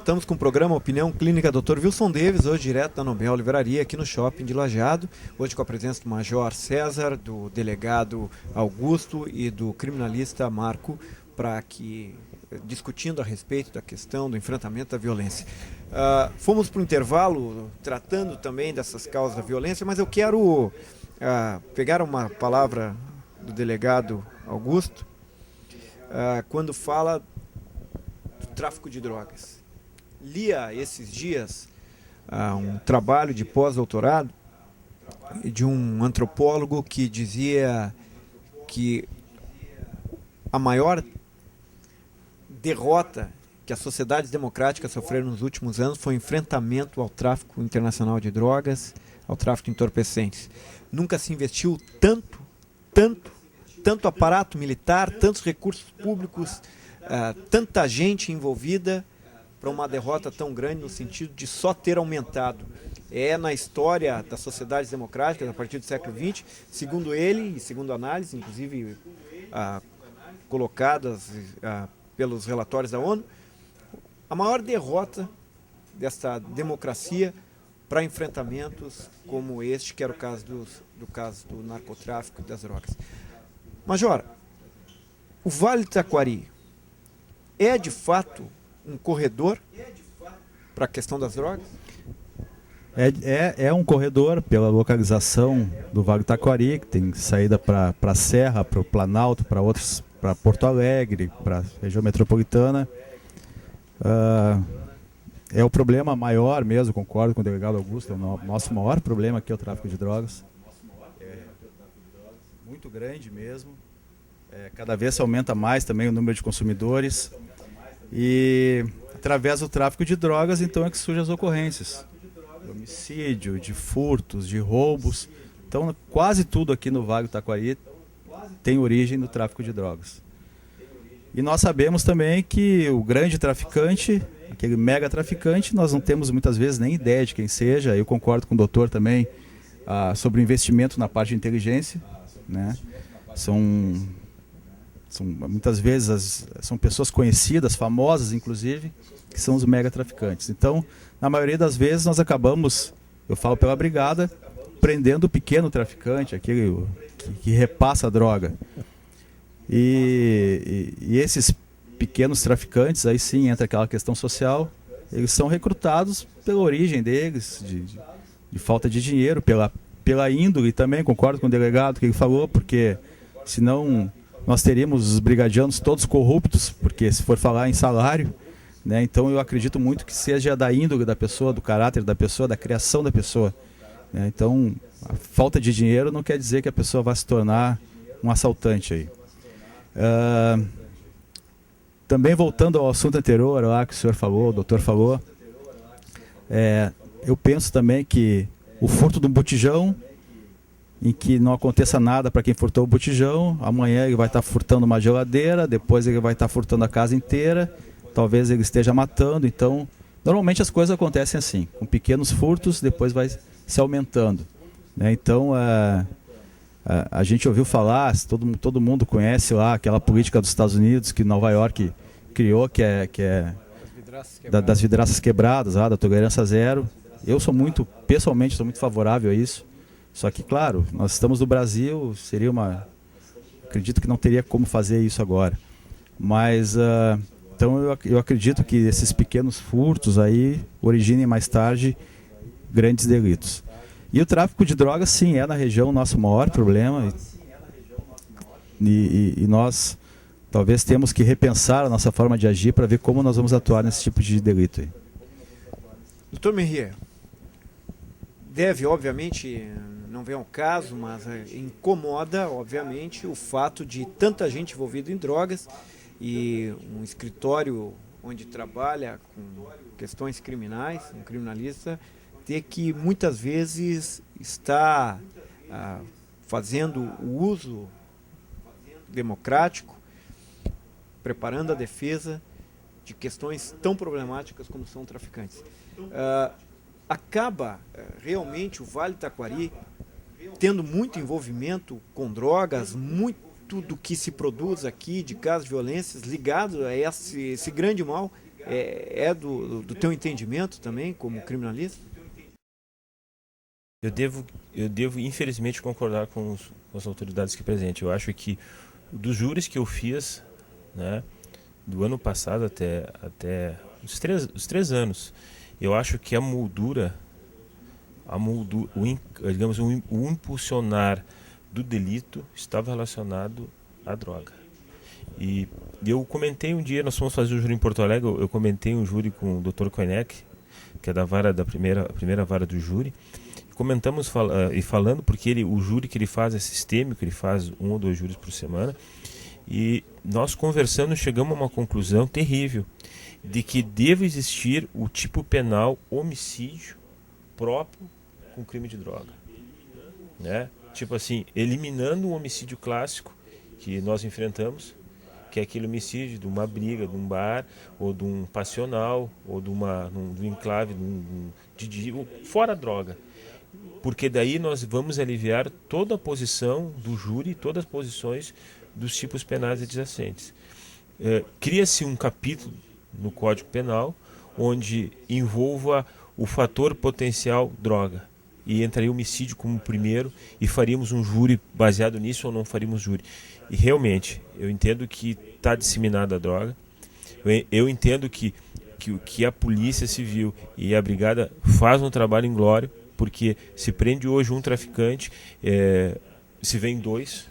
voltamos com o programa Opinião Clínica Dr. Wilson Davis, hoje direto da Nobel Livraria, aqui no Shopping de Lajeado, hoje com a presença do Major César, do delegado Augusto e do criminalista Marco, discutindo a respeito da questão do enfrentamento da violência. Fomos para o intervalo tratando também dessas causas da violência, mas eu quero pegar uma palavra do delegado Augusto, quando fala do tráfico de drogas. Lia esses dias um trabalho de pós-doutorado de um antropólogo que dizia que a maior derrota que as sociedades democráticas sofreram nos últimos anos foi o enfrentamento ao tráfico internacional de drogas, ao tráfico de entorpecentes. Nunca se investiu tanto aparato militar, tantos recursos públicos, tanta gente envolvida para uma derrota tão grande no sentido de só ter aumentado. É na história das sociedades democráticas, a partir do século XX, segundo ele e segundo análise, inclusive colocadas pelos relatórios da ONU, a maior derrota dessa democracia para enfrentamentos como este, que era o caso do narcotráfico e das drogas. Major, o Vale do Taquari é de fato um corredor para a questão das drogas? É um corredor pela localização do Vale do Taquari, que tem saída para a Serra, para o Planalto, para Porto Alegre, para a região metropolitana. É o problema maior mesmo, concordo com o delegado Augusto, é o nosso maior problema aqui é o tráfico de drogas. Muito grande mesmo. Cada vez se aumenta mais também o número de consumidores. E através do tráfico de drogas, então, é que surgem as ocorrências de homicídio, de furtos, de roubos. Então, quase tudo aqui no Vale do Taquari tem origem no tráfico de drogas. E nós sabemos também que o grande traficante, aquele mega traficante, nós não temos muitas vezes nem ideia de quem seja. Eu concordo com o doutor também sobre o investimento na parte de inteligência, né? Muitas vezes são pessoas conhecidas, famosas inclusive, que são os mega traficantes. Então, na maioria das vezes nós acabamos, eu falo pela brigada, prendendo o pequeno traficante, aquele que repassa a droga. E esses pequenos traficantes, aí sim entra aquela questão social, eles são recrutados pela origem deles, de falta de dinheiro, pela índole também, concordo com o delegado que ele falou, porque senão nós teríamos os brigadianos todos corruptos, porque se for falar em salário, né, então eu acredito muito que seja da índole da pessoa, do caráter da pessoa, da criação da pessoa. Né, então, a falta de dinheiro não quer dizer que a pessoa vai se tornar um assaltante aí. Também voltando ao assunto anterior lá que o senhor falou, o doutor falou, eu penso também que o furto de um botijão, em que não aconteça nada para quem furtou o botijão, amanhã ele vai estar furtando uma geladeira, depois ele vai estar furtando a casa inteira, talvez ele esteja matando. Então, normalmente as coisas acontecem assim, com pequenos furtos, depois vai se aumentando. Né? Então, a gente ouviu falar, todo mundo conhece lá aquela política dos Estados Unidos que Nova York criou, que é das vidraças quebradas, da tolerância zero. Eu pessoalmente sou muito favorável a isso. Só que, claro, nós estamos no Brasil, acredito que não teria como fazer isso agora. Mas, então eu acredito que esses pequenos furtos aí originem mais tarde grandes delitos. E o tráfico de drogas, sim, é na região o nosso maior problema. E nós talvez temos que repensar a nossa forma de agir para ver como nós vamos atuar nesse tipo de delito aí. Doutor Merrier, obviamente, não vem ao caso, mas incomoda, obviamente, o fato de tanta gente envolvida em drogas e um escritório onde trabalha com questões criminais, um criminalista, ter que muitas vezes está fazendo o uso democrático, preparando a defesa de questões tão problemáticas como são traficantes. Acaba realmente o Vale do Taquari tendo muito envolvimento com drogas, muito do que se produz aqui de casos de violências ligado a esse grande mal é do teu entendimento também, como criminalista? Eu devo infelizmente concordar com as autoridades aqui presentes. Eu acho que dos júris que eu fiz, né, do ano passado até os 3 anos, eu acho que digamos, o impulsionar do delito estava relacionado à droga. E eu comentei um dia, nós fomos fazer o júri em Porto Alegre, eu comentei um júri com o Dr. Koenek, que é da primeira vara do júri. Comentamos falando, porque o júri que ele faz é sistêmico, ele faz 1 ou 2 júris por semana, e nós conversando chegamos a uma conclusão terrível, de que deve existir o tipo penal homicídio próprio com crime de droga, né? Tipo assim, eliminando o homicídio clássico que nós enfrentamos, que é aquele homicídio de uma briga, de um bar, ou de um passional, ou de um enclave, fora a droga. Porque daí nós vamos aliviar toda a posição do júri, todas as posições dos tipos penais adjacentes. Cria-se um capítulo no Código Penal onde envolva o fator potencial droga. E entraria o homicídio como primeiro e faríamos um júri baseado nisso ou não faríamos júri. E realmente, eu entendo que está disseminada a droga. Eu entendo que a Polícia Civil e a Brigada fazem um trabalho inglório, porque se prende hoje um traficante, se vem 2,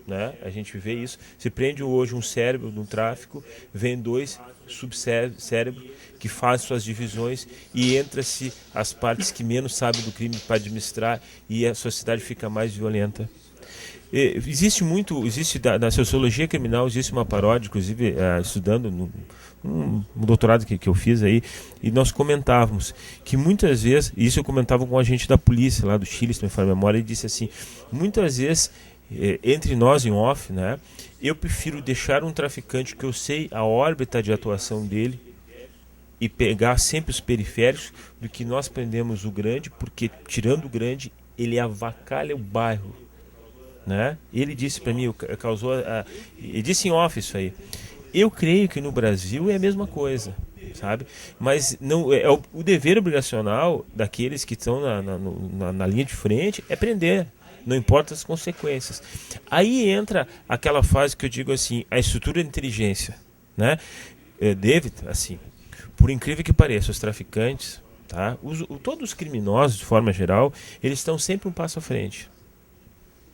né? A gente vê isso. Se prende hoje um cérebro de um tráfico, vem 2 subcérebros que fazem suas divisões e entra-se as partes que menos sabem do crime para administrar e a sociedade fica mais violenta. Existe na sociologia criminal, existe uma paródia, inclusive estudando no doutorado que eu fiz aí, e nós comentávamos que muitas vezes, isso eu comentava com um agente da polícia lá do Chile, se não me falha a memória, ele disse assim, muitas vezes, entre nós em off, né, eu prefiro deixar um traficante que eu sei a órbita de atuação dele e pegar sempre os periféricos do que nós prendemos o grande, porque tirando o grande, ele avacalha o bairro. Né? Ele disse para mim, ele disse em off isso aí. Eu creio que no Brasil é a mesma coisa, sabe? Mas não o dever obrigacional daqueles que estão na linha de frente é prender, não importa as consequências. Aí entra aquela fase que eu digo assim, a estrutura de inteligência, né? David, assim, por incrível que pareça, os traficantes, tá? Todos os criminosos de forma geral, eles estão sempre um passo à frente.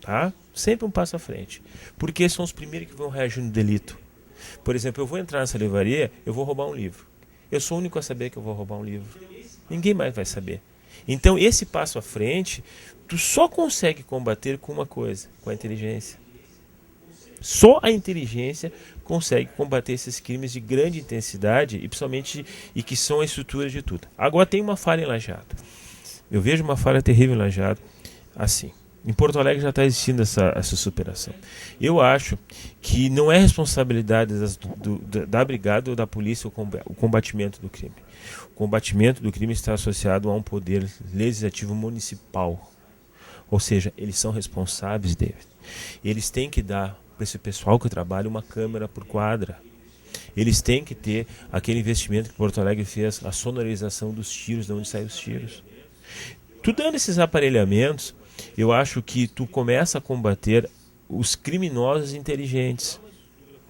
Tá? Sempre um passo à frente. Porque são os primeiros que vão reagir no delito. Por exemplo, eu vou entrar nessa livraria, eu vou roubar um livro. Eu sou o único a saber que eu vou roubar um livro. Ninguém mais vai saber. Então, esse passo à frente, tu só consegue combater com uma coisa, com a inteligência. Só a inteligência consegue combater esses crimes de grande intensidade e principalmente que são a estrutura de tudo. Agora tem uma falha em Lajeado. Eu vejo uma falha terrível em Lajeado, assim. Em Porto Alegre já está existindo essa superação. Eu acho que não é responsabilidade da brigada ou da polícia o combatimento do crime. O combatimento do crime está associado a um poder legislativo municipal. Ou seja, eles são responsáveis dele. Eles têm que dar para esse pessoal que trabalha uma câmera por quadra. Eles têm que ter aquele investimento que Porto Alegre fez, a sonorização dos tiros, de onde saem os tiros. Tu dando esses aparelhamentos, eu acho que tu começa a combater os criminosos inteligentes,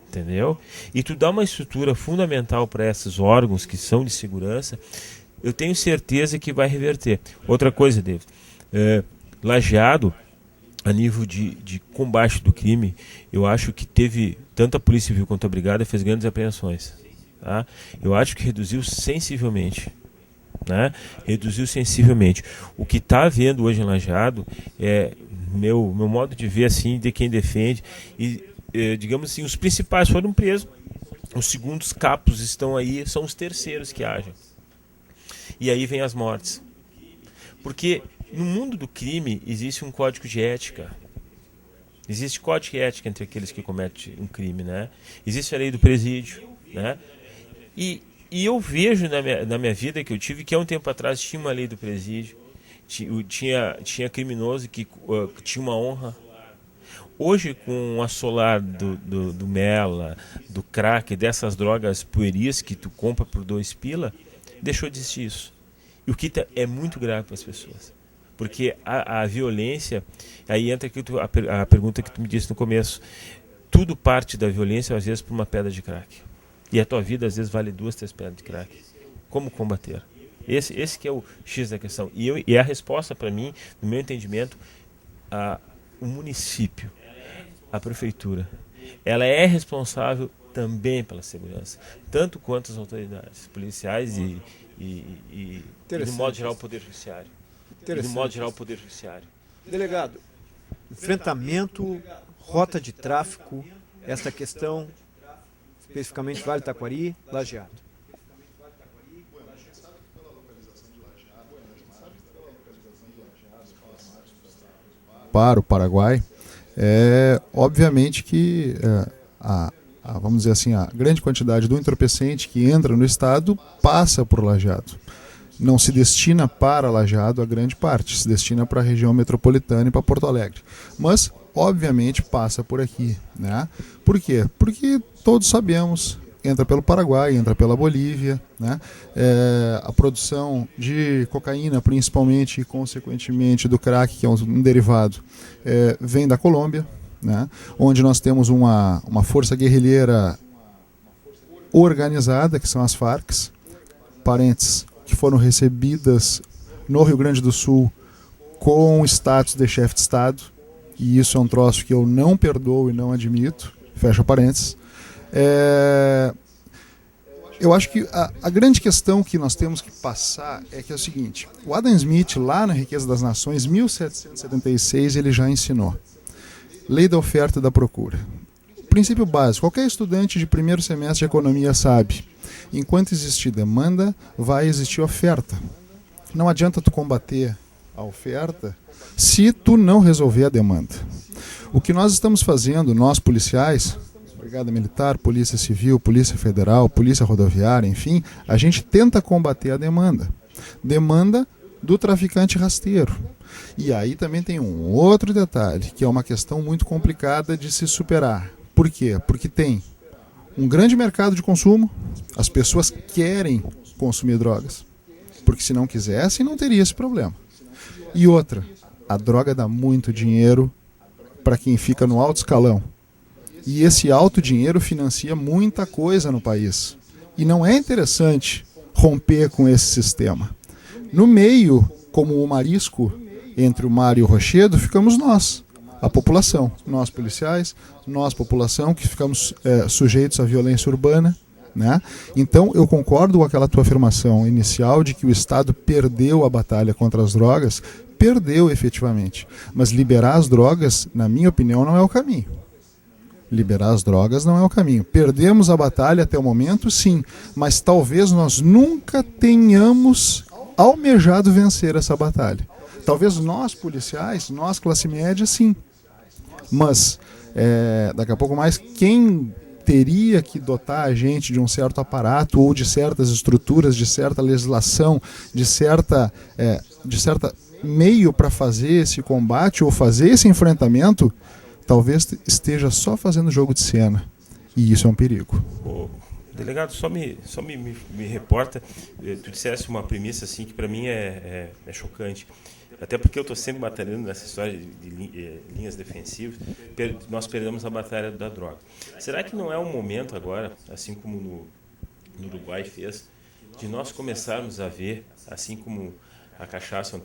entendeu? E tu dá uma estrutura fundamental para esses órgãos que são de segurança, eu tenho certeza que vai reverter. Outra coisa, David, Lajeado, a nível de combate do crime, eu acho que teve, tanto a Polícia Civil quanto a Brigada fez grandes apreensões. Tá? Eu acho que reduziu sensivelmente. Né? Reduziu sensivelmente. O que está havendo hoje em Lajeado é meu modo de ver assim, de quem defende, e digamos assim, os principais foram presos, os segundos capos estão aí, são os terceiros que agem, e aí vem as mortes, porque no mundo do crime existe um código de ética, existe código de ética entre aqueles que cometem um crime, né? Existe a lei do presídio, né? E eu vejo na minha vida que eu tive, que há um tempo atrás tinha uma lei do presídio, tinha criminoso que tinha uma honra. Hoje, com o assolar do Mela, do crack, dessas drogas pueris que tu compra por 2 pila, deixou de existir isso. E o que é muito grave para as pessoas. Porque a violência, aí entra a pergunta que tu me disse no começo, tudo parte da violência, às vezes, por uma pedra de crack. E a tua vida, às vezes, vale 2, 3 pedras de crack. Como combater? Esse que é o X da questão. E a resposta, para mim, no meu entendimento, o município, a prefeitura, ela é responsável também pela segurança, tanto quanto as autoridades policiais e no modo geral, o Poder Judiciário. No modo geral, o Poder Judiciário. Delegado, enfrentamento, rota de tráfico, esta questão, especificamente Vale do Taquari, Lajeado. Para o Paraguai, obviamente que vamos dizer assim, a grande quantidade do entorpecente que entra no estado passa por Lajeado. Não se destina para Lajeado a grande parte, se destina para a região metropolitana e para Porto Alegre. Mas, obviamente, passa por aqui, né? Por quê? Porque todos sabemos, entra pelo Paraguai, entra pela Bolívia, né? A produção de cocaína, principalmente e consequentemente do crack, que é um derivado, vem da Colômbia, né? Onde nós temos uma força guerrilheira organizada, que são as Farc, parentes que foram recebidas no Rio Grande do Sul com status de chefe de Estado, e isso é um troço que eu não perdoo e não admito, fecha parênteses. Eu acho que a grande questão que nós temos que passar é que é o seguinte: o Adam Smith, lá na Riqueza das Nações, 1776, ele já ensinou. Lei da oferta e da procura. Princípio básico, qualquer estudante de primeiro semestre de economia sabe, enquanto existir demanda, vai existir oferta. Não adianta tu combater a oferta se tu não resolver a demanda. O que nós estamos fazendo, nós policiais, Brigada Militar, Polícia Civil, Polícia Federal, Polícia Rodoviária, enfim, a gente tenta combater a demanda. Demanda do traficante rasteiro. E aí também tem um outro detalhe, que é uma questão muito complicada de se superar. Por quê? Porque tem um grande mercado de consumo, as pessoas querem consumir drogas, porque se não quisessem não teria esse problema. E outra, a droga dá muito dinheiro para quem fica no alto escalão. E esse alto dinheiro financia muita coisa no país. E não é interessante romper com esse sistema. No meio, como o marisco entre o mar e o rochedo, ficamos nós, a população. Nós policiais, nós população, que ficamos sujeitos à violência urbana, né? Então eu concordo com aquela tua afirmação inicial de que o Estado perdeu a batalha contra as drogas. Perdeu efetivamente. Mas liberar as drogas, na minha opinião, não é o caminho. Liberar as drogas não é o caminho. Perdemos a batalha até o momento, sim, mas talvez nós nunca tenhamos almejado vencer essa batalha. Talvez nós, policiais, nós, classe média, sim. Mas, daqui a pouco mais, quem teria que dotar a gente de um certo aparato ou de certas estruturas, de certa legislação, de certa meio para fazer esse combate ou fazer esse enfrentamento, talvez esteja só fazendo jogo de cena. E isso é um perigo. Delegado, só me reporta, tu disseste uma premissa assim, que para mim é chocante. Até porque eu estou sempre batalhando nessa história de linhas defensivas. Nós perdemos a batalha da droga. Será que não é um momento agora, assim como no Uruguai fez, de nós começarmos a ver, assim como a cachaça é um tema